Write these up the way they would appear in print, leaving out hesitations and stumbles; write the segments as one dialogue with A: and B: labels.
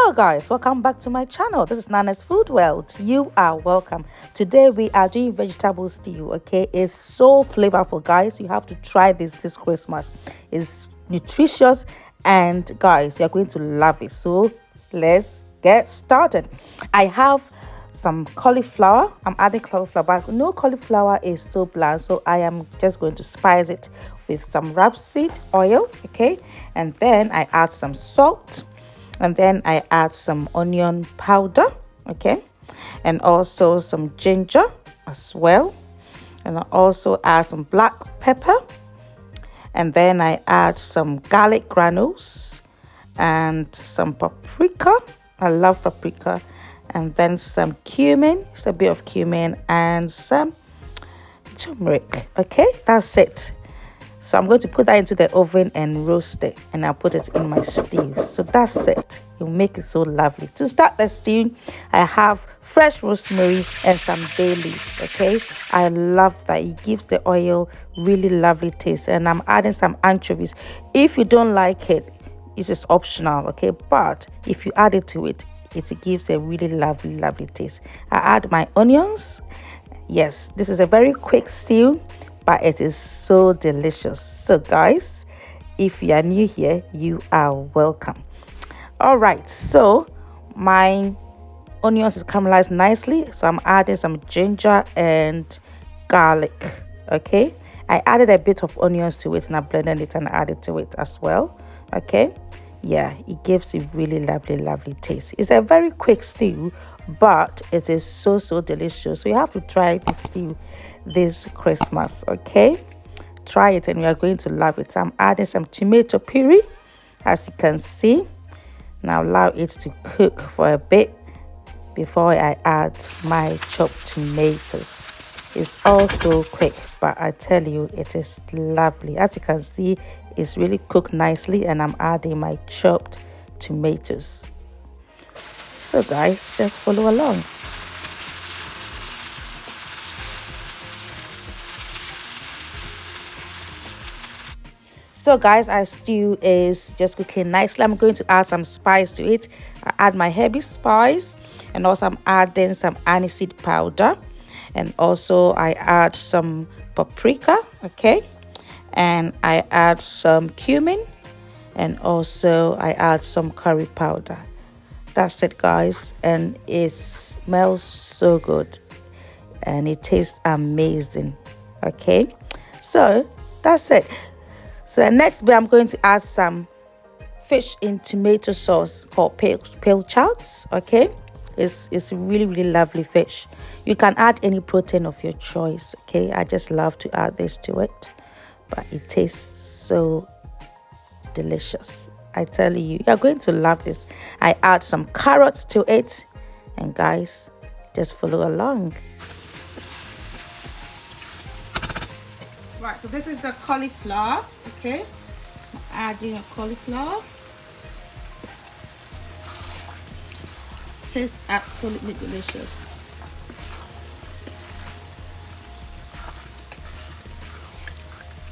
A: Hello guys, welcome back to my channel. This is Nana's Food World. You are welcome. Today we are doing vegetable stew. Okay, it's so flavorful, guys. You have to try this Christmas. It's nutritious and guys, you're going to love it. So let's get started. I have some cauliflower. I'm adding cauliflower, but no, cauliflower is so bland, so I am just going to spice it with some rapeseed oil. Okay, and then I add some salt, and then I add some onion powder. Okay, and also some ginger as well, and I also add some black pepper, and then I add some garlic granules and some paprika. I love paprika. And then some cumin, it's a bit of cumin, and some turmeric. Okay, that's it. So I'm going to put that into the oven and roast it, and I'll put it in my stew. So that's it. It'll make it so lovely. To start the stew, I have fresh rosemary and some bay leaves. Okay, I love that. It gives the oil really lovely taste, and I'm adding some anchovies. If you don't like it, it is optional. Okay, but if you add it to it, it gives a really lovely taste. I add my onions. Yes, this is a very quick stew, but it is so delicious. So guys, if you are new here, you are welcome. All right, so my onions is caramelized nicely, so I'm adding some ginger and garlic. Okay, I added a bit of onions to it, and I blended it and added to it as well. Okay, yeah, it gives a really lovely taste. It's a very quick stew, but it is so delicious. So you have to try this stew this Christmas. Okay, try it and you are going to love it. I'm adding some tomato puree, as you can see. Now allow it to cook for a bit before I add my chopped tomatoes. It's also quick, but I tell you, it is lovely. As you can see, it's really cooked nicely, and I'm adding my chopped tomatoes. So guys, just follow along. So guys, our stew is just cooking nicely. I'm going to add some spice to it. I add my heavy spice, and also I'm adding some aniseed powder, and also I add some paprika. Okay, and I add some cumin, and also I add some curry powder. That's it guys, and it smells so good and it tastes amazing. Okay, so that's it. So the next bit, I'm going to add some fish in tomato sauce called pale chowds. Okay, it's really lovely fish. You can add any protein of your choice. Okay, I just love to add this to it, but it tastes so delicious. I tell you, you're going to love this. I add some carrots to it, and guys, just follow along. Right, so this is the cauliflower. Okay, adding a cauliflower. Tastes absolutely delicious.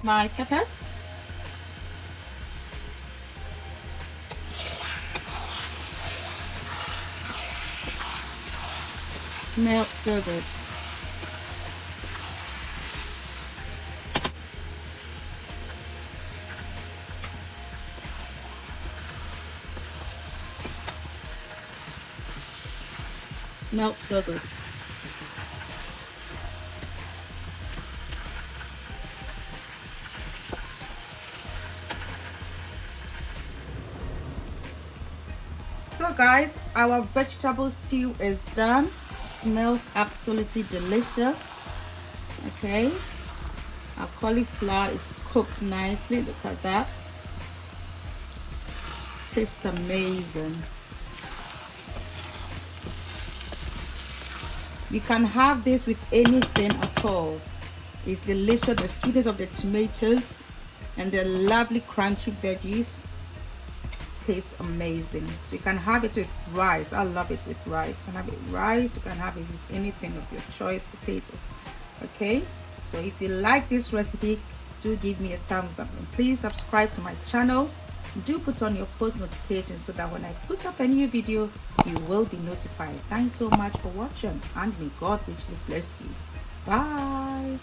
A: My peppers. Smells so good. Smells so good. So guys, our vegetable stew is done. Smells absolutely delicious. Okay, our cauliflower is cooked nicely. Look at that. Tastes amazing. You can have this with anything at all. It's delicious. The sweetness of the tomatoes and the lovely crunchy veggies tastes amazing. So you can have it with rice. I love it with rice. You can have it with rice. You can have it with anything of your choice, potatoes. Okay, so if you like this recipe, do give me a thumbs up, and please subscribe to my channel Do put on your post notifications so that when I put up a new video, you will be notified. Thanks so much for watching, and may God richly bless you. Bye.